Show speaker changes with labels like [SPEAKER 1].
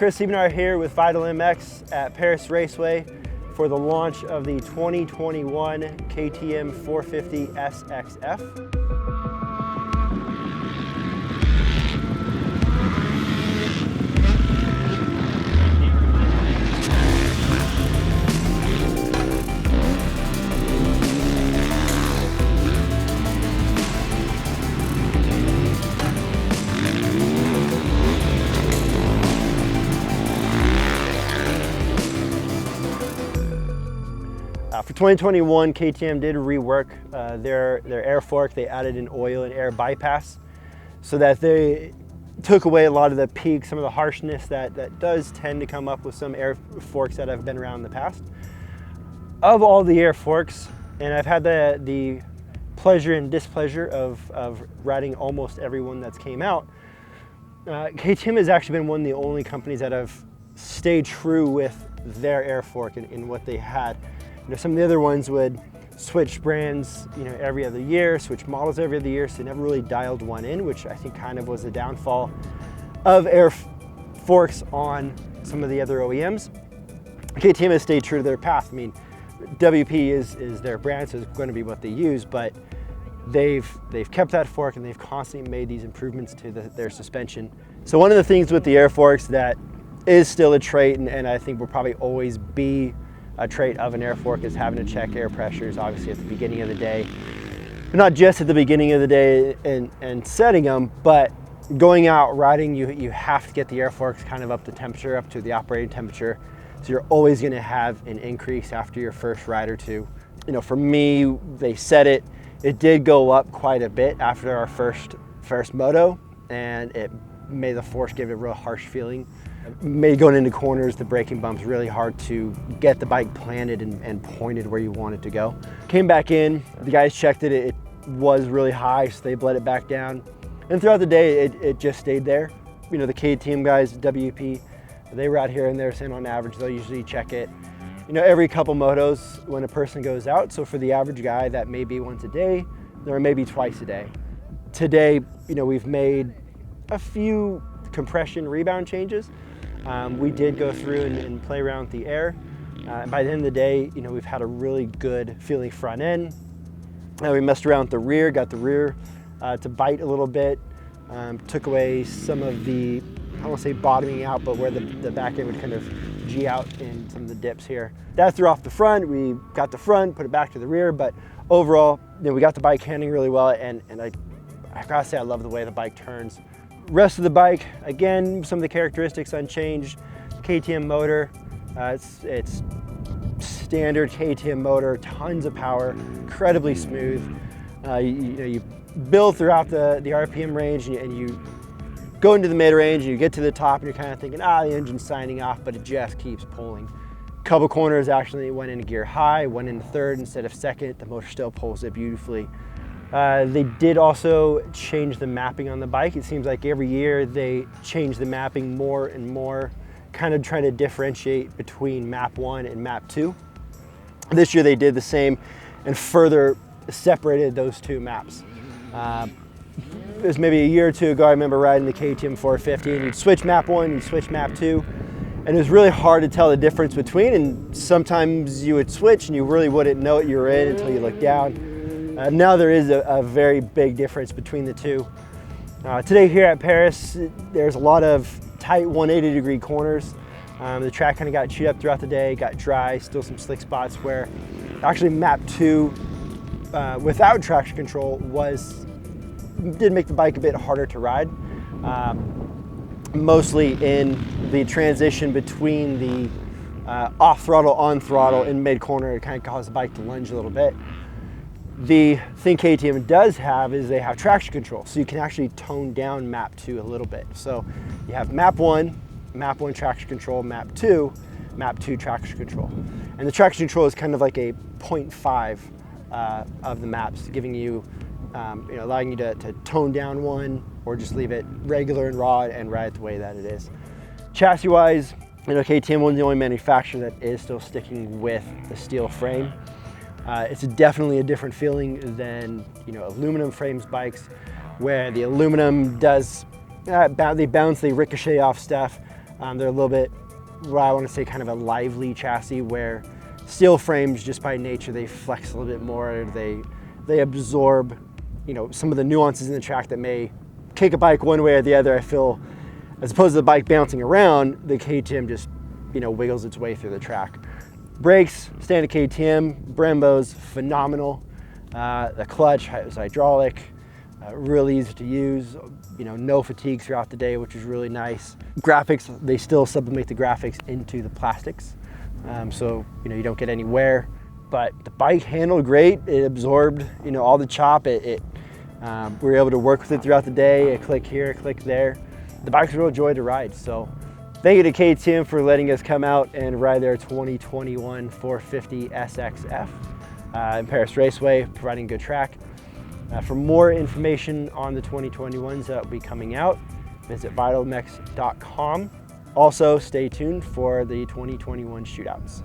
[SPEAKER 1] Chris Siebenaar here with Vital MX at Paris Raceway for the launch of the 2021 KTM 450 SXF. For 2021, KTM did rework their air fork. They added an oil and air bypass so that they took away a lot of the peak, some of the harshness that does tend to come up with some air forks that have been around in the past. Of all the air forks, and I've had the pleasure and displeasure of riding almost every one that's came out, KTM has actually been one of the only companies that have stayed true with their air fork in what they had. You know, some of the other ones would switch brands, you know, every other year, switch models every other year, so they never really dialed one in, which I think kind of was the downfall of air forks on some of the other OEMs. KTM has stayed true to their path. I mean, WP is their brand, so it's going to be what they use, but they've kept that fork and they've constantly made these improvements to their suspension. So one of the things with the air forks that is still a trait, and I think will probably always be a trait of an air fork, is having to check air pressures, obviously at the beginning of the day. But not just at the beginning of the day and setting them, but going out riding, you have to get the air forks kind of up to temperature, up to the operating temperature. So you're always going to have an increase after your first ride or two. You know, for me, they said it did go up quite a bit after our first moto, and it made the force give it a real harsh feeling. Made going into corners, the braking bumps, really hard to get the bike planted and pointed where you want it to go. Came back in, the guys checked it, it was really high, so they bled it back down. And throughout the day, it just stayed there. You know, the KTM guys, WP, they ride here and there, saying on average, they'll usually check it, you know, every couple motos when a person goes out. So for the average guy, that may be once a day, or maybe twice a day. Today, you know, we've made a few compression rebound changes. We did go through and play around with the air. By the end of the day, you know, we've had a really good feeling front end. We messed around with the rear, got the rear to bite a little bit, took away some of the, I don't want to say bottoming out, but where the back end would kind of G out in some of the dips here. That threw off the front. We got the front, put it back to the rear, but overall, you know, we got the bike handling really well, and I gotta say I love the way the bike turns. Rest of the bike, again, some of the characteristics unchanged. KTM motor, it's standard KTM motor, tons of power, incredibly smooth. You build throughout the RPM range, and you go into the mid-range, and you get to the top, and you're kind of thinking, the engine's signing off, but it just keeps pulling. Couple corners actually went into gear high, went into third instead of second. The motor still pulls it beautifully. They did also change the mapping on the bike. It seems like every year they change the mapping more and more, kind of trying to differentiate between map 1 and map 2. This year they did the same and further separated those two maps. It was maybe a year or two ago, I remember riding the KTM 450, and you'd switch map 1, you'd switch map 2, and it was really hard to tell the difference between, and sometimes you would switch and you really wouldn't know what you were in until you looked down. Now there is a very big difference between the two. Today here at Paris, there's a lot of tight 180-degree corners. The track kind of got chewed up throughout the day, got dry, still some slick spots where actually map 2 without traction control did make the bike a bit harder to ride. Mostly in the transition between the off throttle, on throttle, in mid corner, it kind of caused the bike to lunge a little bit. The thing KTM does have is they have traction control, so you can actually tone down map 2 a little bit. So you have map 1 traction control, map 2 traction control. And the traction control is kind of like a 0.5 of the maps, giving you, allowing you to tone down one or just leave it regular and raw and ride it the way that it is. Chassis wise, KTM was the only manufacturer that is still sticking with the steel frame. It's definitely a different feeling than aluminum frames bikes, where the aluminum does they bounce, they ricochet off stuff. They're a little bit, what I want to say, kind of a lively chassis, where steel frames, just by nature, they flex a little bit more. They absorb, you know, some of the nuances in the track that may kick a bike one way or the other. I feel, as opposed to the bike bouncing around, the KTM just, you know, wiggles its way through the track. Brakes, standard KTM, Brembo's phenomenal. The clutch is hydraulic, really easy to use, you know, no fatigue throughout the day, which is really nice. Graphics, they still sublimate the graphics into the plastics, so, you know, you don't get any wear. But the bike handled great. It absorbed, you know, all the chop. We were able to work with it throughout the day, a click here, a click there. The bike's a real joy to ride. So thank you to KTM for letting us come out and ride their 2021 450 SXF in Paris Raceway, providing good track. For more information on the 2021s that will be coming out, visit vitalmx.com. Also, stay tuned for the 2021 shootouts.